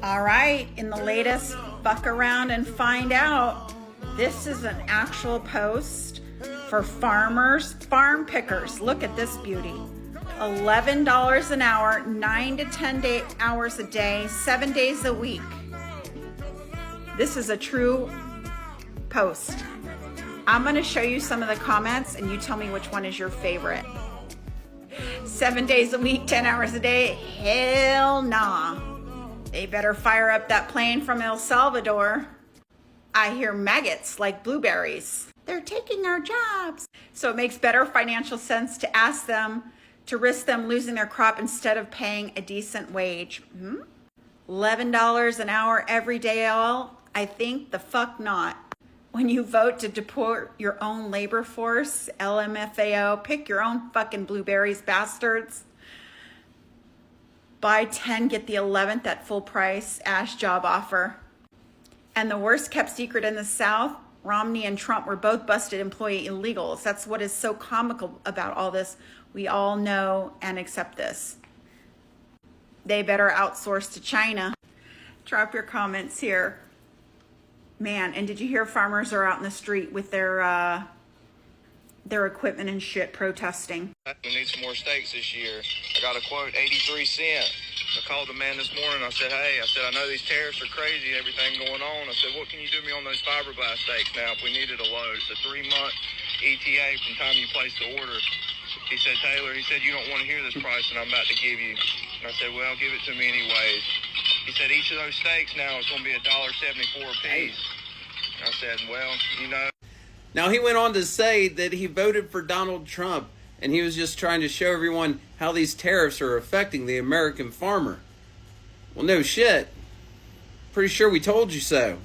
All right, in the latest Fuck Around and Find Out, this is an actual post for farmers, farm pickers. Look at this beauty. $11 an hour, 9 to 10 hours a day, 7 days a week. This is a true post. I'm gonna show you some of the comments and you tell me which one is your favorite. 7 days a week, 10 hours a day, hell nah. They better fire up that plane from El Salvador. I hear maggots like blueberries. They're taking our jobs. So it makes better financial sense to ask them to risk them losing their crop instead of paying a decent wage. $11 an hour every day, all? I think the fuck not. When you vote to deport your own labor force, LMFAO, pick your own fucking blueberries, bastards. Buy 10, get the 11th at full price, Ash job offer. And the worst kept secret in the South, Romney and Trump were both busted employee illegals. That's what is so comical about all this. We all know and accept this. They better outsource to China. Drop your comments here. Man, and did you hear farmers are out in the street with their equipment and shit protesting? We need some more steaks this year. I got a quote, 83 cents. I called the man this morning. I said, hey, I know these tariffs are crazy, everything going on. I said, what can you do me on those fiberglass steaks now if we needed a load? It's a 3-month ETA from time you place the order. He said, Taylor, you don't want to hear this price that I'm about to give you. And I said, well, give it to me anyways. He said, each of those steaks now is going to be $1.74 a piece. I said, well, you know. Now, he went on to say that he voted for Donald Trump, and he was just trying to show everyone how these tariffs are affecting the American farmer. Well, no shit. Pretty sure we told you so.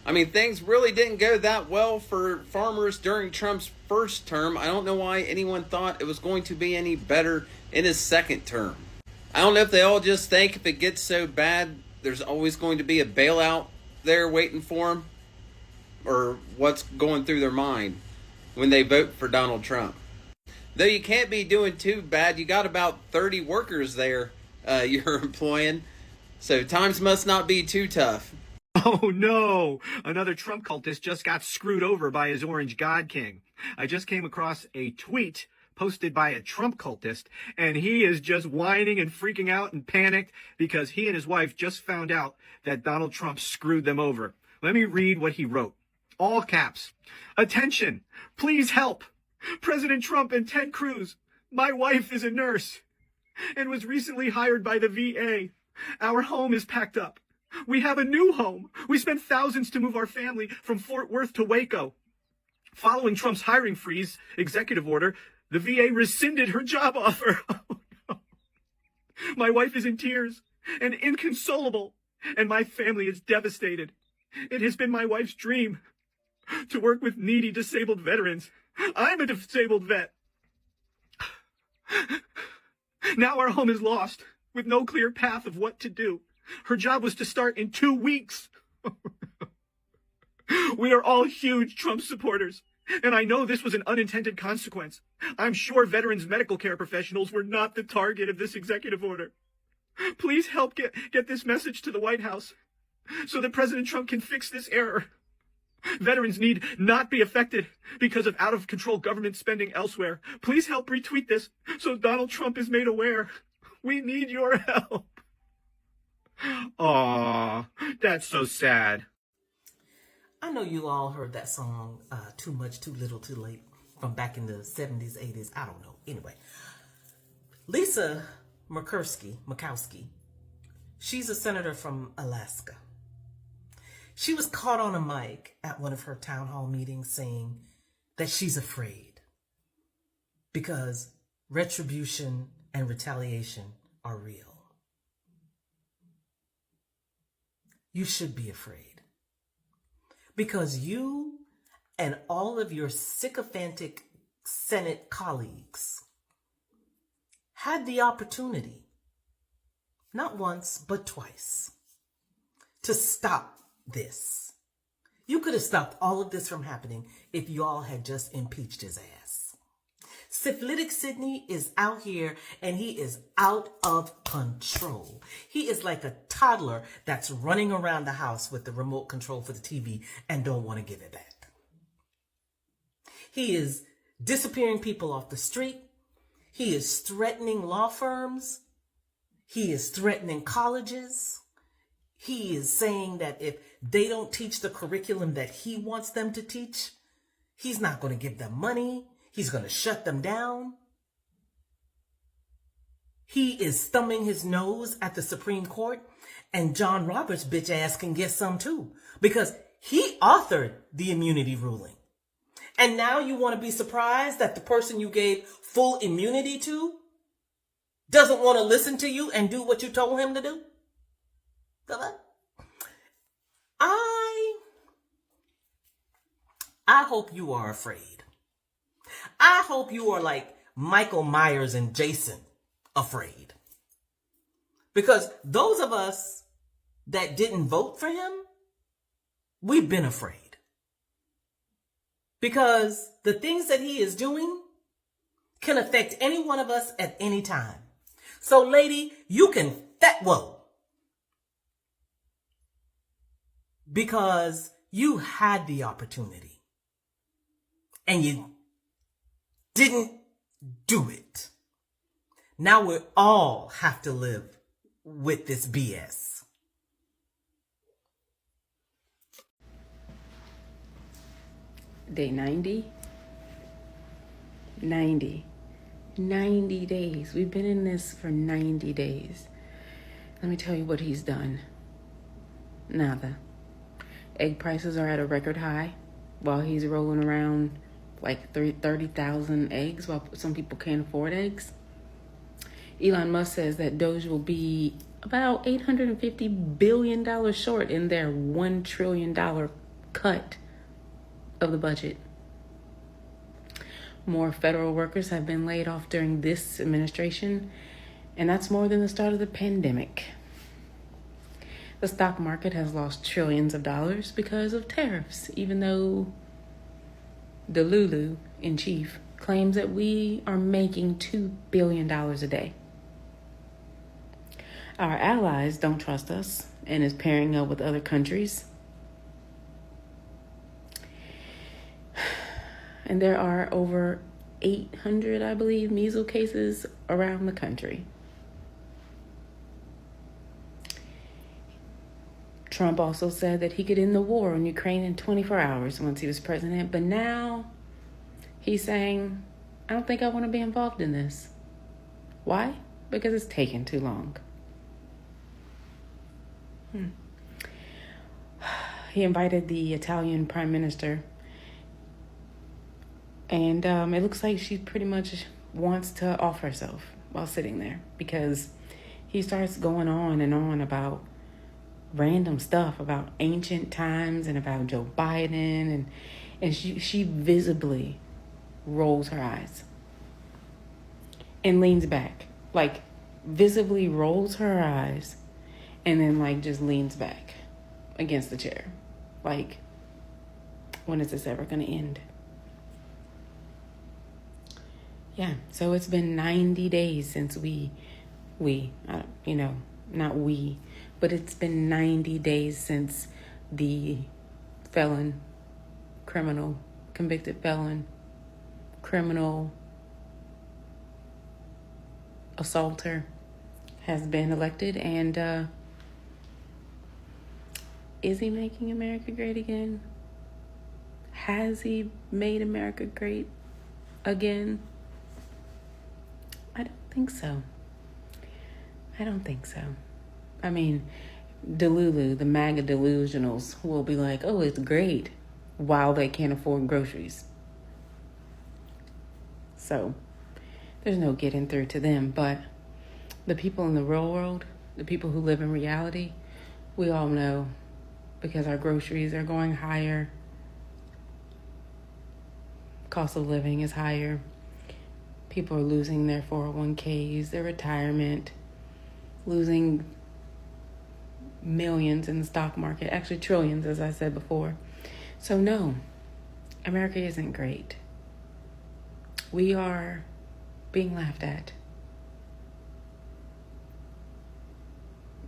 I mean, things really didn't go that well for farmers during Trump's first term. I don't know why anyone thought it was going to be any better in his second term. I don't know if they all just think if it gets so bad, there's always going to be a bailout there waiting for them, or what's going through their mind when they vote for Donald Trump. Though you can't be doing too bad, you got about 30 workers there you're employing, so times must not be too tough. Oh no! Another Trump cultist just got screwed over by his orange god king. I just came across a tweet posted by a Trump cultist, and he is just whining and freaking out and panicked because he and his wife just found out that Donald Trump screwed them over. Let me read what he wrote. All caps. Attention! Please help! President Trump and Ted Cruz. My wife is a nurse and was recently hired by the VA. Our home is packed up. We have a new home. We spent thousands to move our family from Fort Worth to Waco. Following Trump's hiring freeze executive order, the VA rescinded her job offer. Oh, no. My wife is in tears and inconsolable, and my family is devastated. It has been my wife's dream to work with needy disabled veterans. I'm a disabled vet. Now our home is lost with no clear path of what to do. Her job was to start in 2 weeks. We are all huge Trump supporters, and I know this was an unintended consequence. I'm sure veterans medical care professionals were not the target of this executive order. Please help get this message to the White House so that President Trump can fix this error. Veterans need not be affected because of out-of-control government spending elsewhere. Please help retweet this so Donald Trump is made aware. We need your help. Aw, that's so sad. I know you all heard that song, Too Much, Too Little, Too Late, from back in the 70s, 80s. I don't know. Anyway, Lisa Murkowski, she's a senator from Alaska. She was caught on a mic at one of her town hall meetings saying that she's afraid because retribution and retaliation are real. You should be afraid because you and all of your sycophantic Senate colleagues had the opportunity, not once, but twice, to stop this. You could have stopped all of this from happening if you all had just impeached his ass. Syphilitic Sydney is out here and he is out of control. He is like a toddler that's running around the house with the remote control for the TV and don't want to give it back. He is disappearing people off the street. He is threatening law firms. He is threatening colleges. He is saying that if they don't teach the curriculum that he wants them to teach, he's not going to give them money. He's going to shut them down. He is thumbing his nose at the Supreme Court, and John Roberts' bitch ass can get some too, because he authored the immunity ruling. And now you want to be surprised that the person you gave full immunity to doesn't want to listen to you and do what you told him to do? I hope you are afraid. I hope you are like Michael Myers and Jason, afraid. Because those of us that didn't vote for him, we've been afraid. Because the things that he is doing can affect any one of us at any time. So lady, you can whoa. Because you had the opportunity and you didn't do it. Now we all have to live with this BS. Day 90. 90 days. We've been in this for 90 days. Let me tell you what he's done. Nada. Egg prices are at a record high while he's rolling around like 30,000 eggs while some people can't afford eggs. Elon Musk says that Doge will be about $850 billion short in their $1 trillion cut of the budget. More federal workers have been laid off during this administration, and that's more than the start of the pandemic. The stock market has lost trillions of dollars because of tariffs, even though Delulu in chief claims that we are making $2 billion a day. Our allies don't trust us and is pairing up with other countries. And there are over 800, I believe, measles cases around the country. Trump also said that he could end the war in Ukraine in 24 hours once he was president. But now he's saying, I don't think I want to be involved in this. Why? Because it's taken too long. He invited the Italian prime minister. And it looks like she pretty much wants to off herself while sitting there, because he starts going on and on about random stuff about ancient times and about Joe Biden, and she visibly rolls her eyes and leans back, like visibly rolls her eyes and then like just leans back against the chair. Like, when is this ever going to end? Yeah, so it's been 90 days since not we, but it's been 90 days since the convicted felon, criminal assaulter has been elected. And is he making America great again? Has he made America great again? I don't think so. I mean, Delulu, the MAGA delusionals, will be like, oh, it's great, while they can't afford groceries. So there's no getting through to them. But the people in the real world, the people who live in reality, we all know, because our groceries are going higher. Cost of living is higher. People are losing their 401ks, their retirement, losing millions in the stock market, actually trillions, as I said before. So no, America isn't great. We are being laughed at.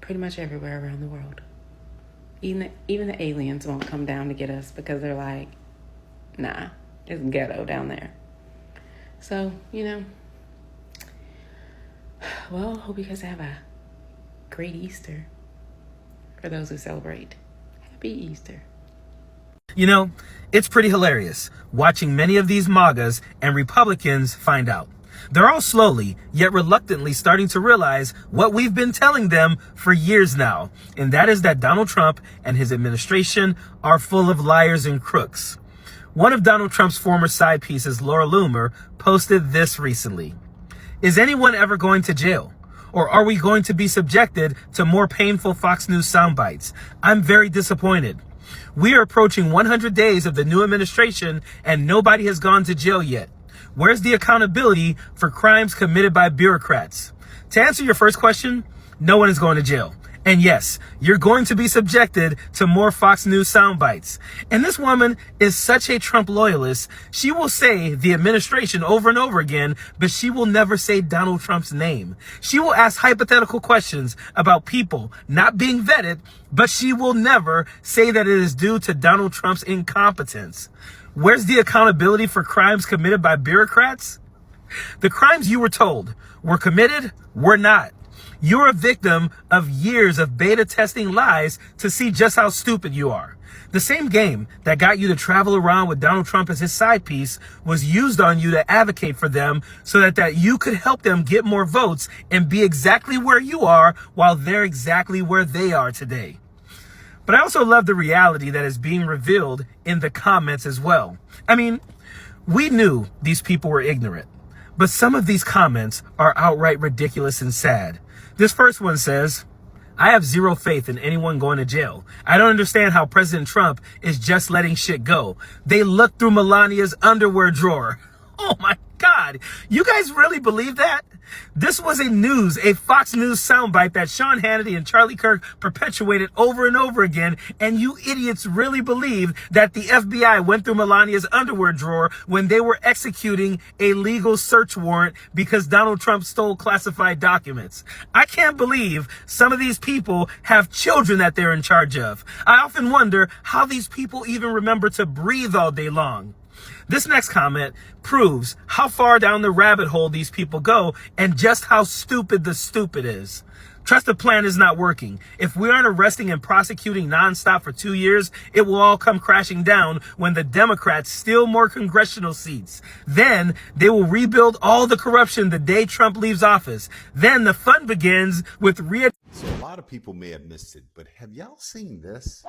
Pretty much everywhere around the world. Even the aliens won't come down to get us because they're like, nah, it's ghetto down there. So, well, hope you guys have a great Easter. For those who celebrate, happy Easter. It's pretty hilarious watching many of these MAGAs and Republicans find out. They're all slowly, yet reluctantly starting to realize what we've been telling them for years now, and that is that Donald Trump and his administration are full of liars and crooks. One of Donald Trump's former side pieces, Laura Loomer, posted this recently. Is anyone ever going to jail? Or are we going to be subjected to more painful Fox News sound bites? I'm very disappointed. We are approaching 100 days of the new administration and nobody has gone to jail yet. Where's the accountability for crimes committed by bureaucrats? To answer your first question, no one is going to jail. And yes, you're going to be subjected to more Fox News sound bites. And this woman is such a Trump loyalist. She will say the administration over and over again, but she will never say Donald Trump's name. She will ask hypothetical questions about people not being vetted, but she will never say that it is due to Donald Trump's incompetence. Where's the accountability for crimes committed by bureaucrats? The crimes you were told were committed were not. You're a victim of years of beta testing lies to see just how stupid you are. The same game that got you to travel around with Donald Trump as his side piece was used on you to advocate for them so that you could help them get more votes and be exactly where you are while they're exactly where they are today. But I also love the reality that is being revealed in the comments as well. I mean, we knew these people were ignorant, but some of these comments are outright ridiculous and sad. This first one says, I have zero faith in anyone going to jail. I don't understand how President Trump is just letting shit go. They looked through Melania's underwear drawer. Oh my God. You guys really believe that? This was a Fox News soundbite that Sean Hannity and Charlie Kirk perpetuated over and over again, and you idiots really believe that the FBI went through Melania's underwear drawer when they were executing a legal search warrant because Donald Trump stole classified documents. I can't believe some of these people have children that they're in charge of. I often wonder how these people even remember to breathe all day long. This next comment proves how far down the rabbit hole these people go and just how stupid the stupid is. Trust the plan is not working. If we aren't arresting and prosecuting nonstop for 2 years, it will all come crashing down when the Democrats steal more congressional seats. Then they will rebuild all the corruption the day Trump leaves office. Then the fun begins with So a lot of people may have missed it, but have y'all seen this?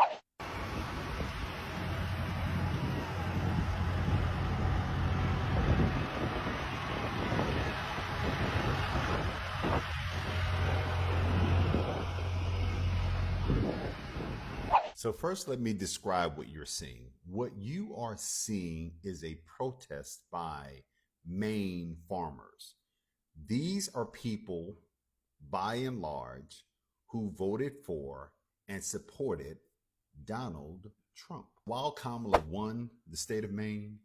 So first, let me describe what you're seeing. What you are seeing is a protest by Maine farmers. These are people, by and large, who voted for and supported Donald Trump. While Kamala won the state of Maine,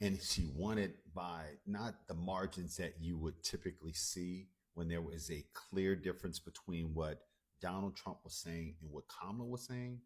and she won it by not the margins that you would typically see when there was a clear difference between what Donald Trump was saying and what Kamala was saying.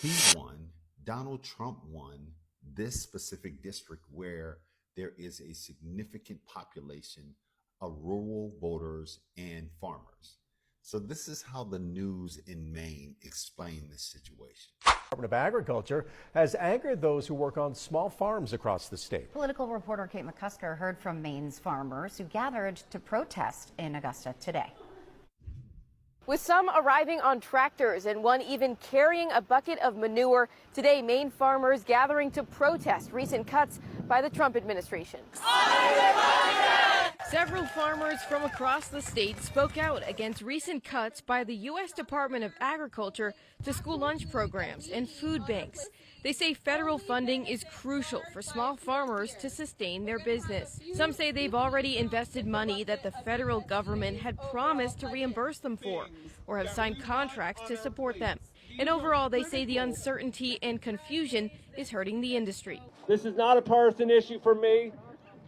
He won, Donald Trump won this specific district where there is a significant population of rural voters and farmers. So this is how the news in Maine explain this situation. The Department of Agriculture has angered those who work on small farms across the state. Political reporter Kate McCusker heard from Maine's farmers who gathered to protest in Augusta today. With some arriving on tractors and one even carrying a bucket of manure, today Maine farmers gathering to protest recent cuts by the Trump administration. Several farmers from across the state spoke out against recent cuts by the U.S. Department of Agriculture to school lunch programs and food banks. They say federal funding is crucial for small farmers to sustain their business. Some say they've already invested money that the federal government had promised to reimburse them for, or have signed contracts to support them. And overall, they say the uncertainty and confusion is hurting the industry. This is not a partisan issue for me.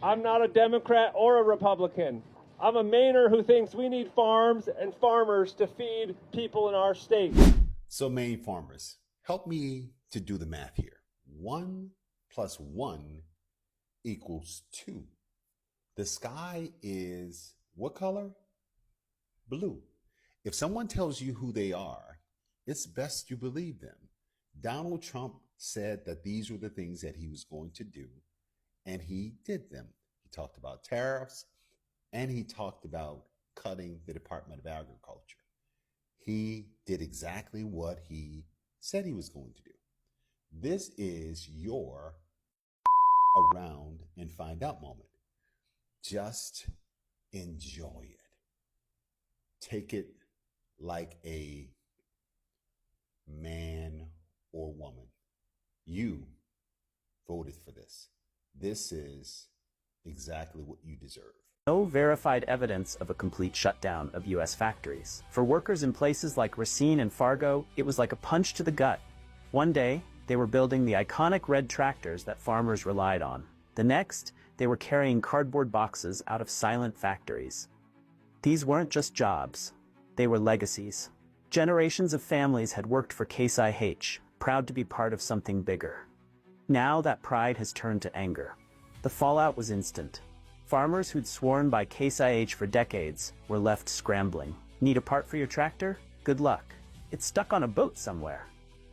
I'm not a Democrat or a Republican. I'm a Mainer who thinks we need farms and farmers to feed people in our state. So Maine farmers, help me to do the math here. 1 + 1 equals 2. The sky is what color? Blue. If someone tells you who they are, it's best you believe them. Donald Trump said that these were the things that he was going to do, and he did them. He talked about tariffs, and he talked about cutting the Department of Agriculture. He did exactly what he said he was going to do. This is your around and find out moment. Just enjoy it. Take it like a man or woman. You voted for this. This is exactly what you deserve. No verified evidence of a complete shutdown of U.S. factories. For workers in places like Racine and Fargo, it was like a punch to the gut. One day, they were building the iconic red tractors that farmers relied on. The next, they were carrying cardboard boxes out of silent factories. These weren't just jobs. They were legacies. Generations of families had worked for Case IH, proud to be part of something bigger. Now that pride has turned to anger. The fallout was instant. Farmers who'd sworn by Case IH for decades were left scrambling. Need a part for your tractor? Good luck. It's stuck on a boat somewhere.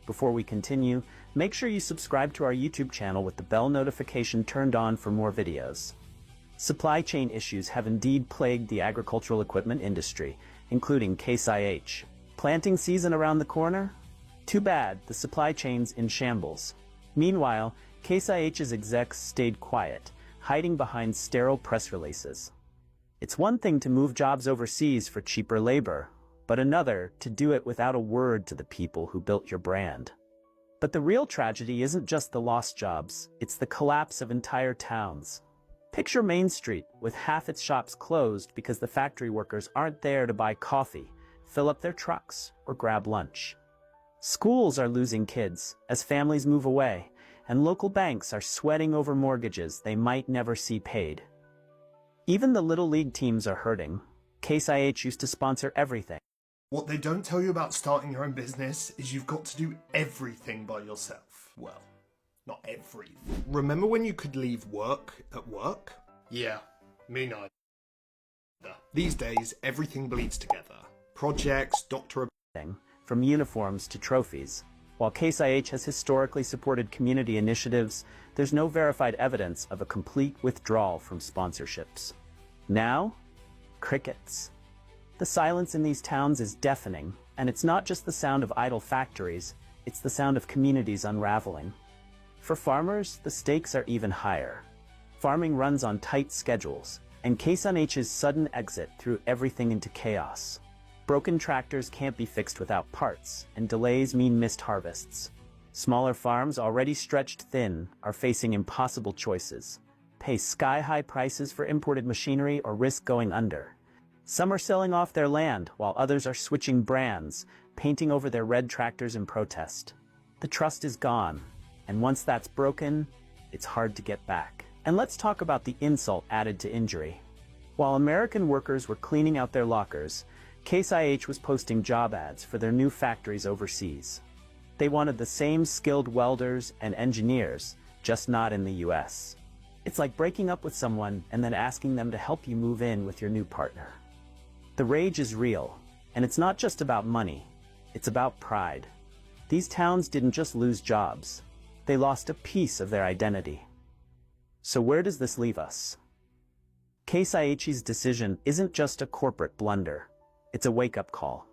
Before we continue, make sure you subscribe to our YouTube channel with the bell notification turned on for more videos. Supply chain issues have indeed plagued the agricultural equipment industry, including Case IH. Planting season around the corner? Too bad, the supply chain's in shambles. Meanwhile, Case IH's execs stayed quiet, hiding behind sterile press releases. It's one thing to move jobs overseas for cheaper labor, but another to do it without a word to the people who built your brand. But the real tragedy isn't just the lost jobs, it's the collapse of entire towns. Picture Main Street, with half its shops closed because the factory workers aren't there to buy coffee, fill up their trucks, or grab lunch. Schools are losing kids as families move away, and local banks are sweating over mortgages they might never see paid. Even the Little League teams are hurting. Case IH used to sponsor everything. What they don't tell you about starting your own business is you've got to do everything by yourself. Well, not everything. Remember when you could leave work at work? Yeah, me neither. These days, everything bleeds together. Projects, doctor... From uniforms to trophies. While Case IH has historically supported community initiatives, there's no verified evidence of a complete withdrawal from sponsorships. Now, crickets. The silence in these towns is deafening, and it's not just the sound of idle factories, it's the sound of communities unraveling. For farmers, the stakes are even higher. Farming runs on tight schedules, and Case IH's sudden exit threw everything into chaos. Broken tractors can't be fixed without parts, and delays mean missed harvests. Smaller farms, already stretched thin, are facing impossible choices. Pay sky-high prices for imported machinery or risk going under. Some are selling off their land, while others are switching brands, painting over their red tractors in protest. The trust is gone, and once that's broken, it's hard to get back. And let's talk about the insult added to injury. While American workers were cleaning out their lockers, Case IH was posting job ads for their new factories overseas. They wanted the same skilled welders and engineers, just not in the US. It's like breaking up with someone and then asking them to help you move in with your new partner. The rage is real, and it's not just about money, it's about pride. These towns didn't just lose jobs, they lost a piece of their identity. So where does this leave us? Case IH's decision isn't just a corporate blunder. It's a wake-up call.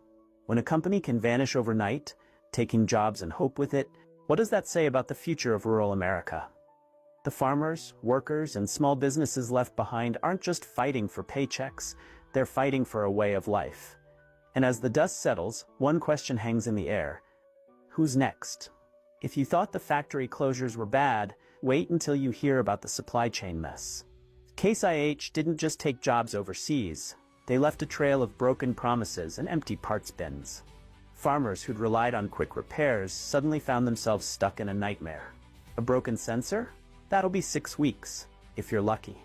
When a company can vanish overnight, taking jobs and hope with it, what does that say about the future of rural America? The farmers, workers, and small businesses left behind aren't just fighting for paychecks, they're fighting for a way of life. And as the dust settles, one question hangs in the air. Who's next? If you thought the factory closures were bad, wait until you hear about the supply chain mess. Case IH didn't just take jobs overseas. They left a trail of broken promises and empty parts bins. Farmers who'd relied on quick repairs suddenly found themselves stuck in a nightmare. A broken sensor? That'll be 6 weeks, if you're lucky.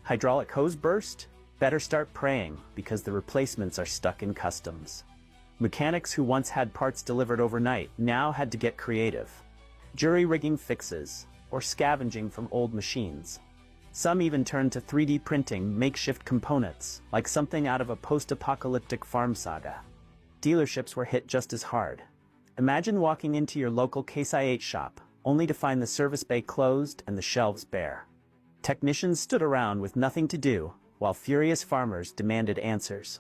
Hydraulic hose burst? Better start praying, because the replacements are stuck in customs. Mechanics who once had parts delivered overnight now had to get creative. Jury-rigging fixes, or scavenging from old machines. Some even turned to 3D printing makeshift components, like something out of a post-apocalyptic farm saga. Dealerships were hit just as hard. Imagine walking into your local Case IH shop, only to find the service bay closed and the shelves bare. Technicians stood around with nothing to do, while furious farmers demanded answers.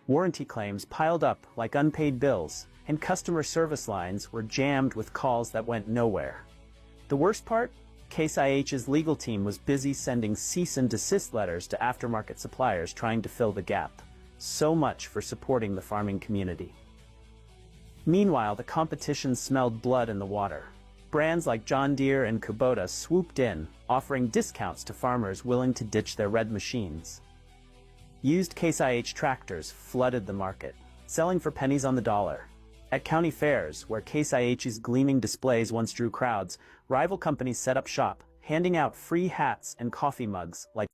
Warranty claims piled up like unpaid bills, and customer service lines were jammed with calls that went nowhere. The worst part? Case IH's legal team was busy sending cease and desist letters to aftermarket suppliers trying to fill the gap. So much for supporting the farming community. Meanwhile, the competition smelled blood in the water. Brands like John Deere and Kubota swooped in, offering discounts to farmers willing to ditch their red machines. Used Case IH tractors flooded the market, selling for pennies on the dollar. At county fairs, where Case IH's gleaming displays once drew crowds, rival companies set up shop, handing out free hats and coffee mugs like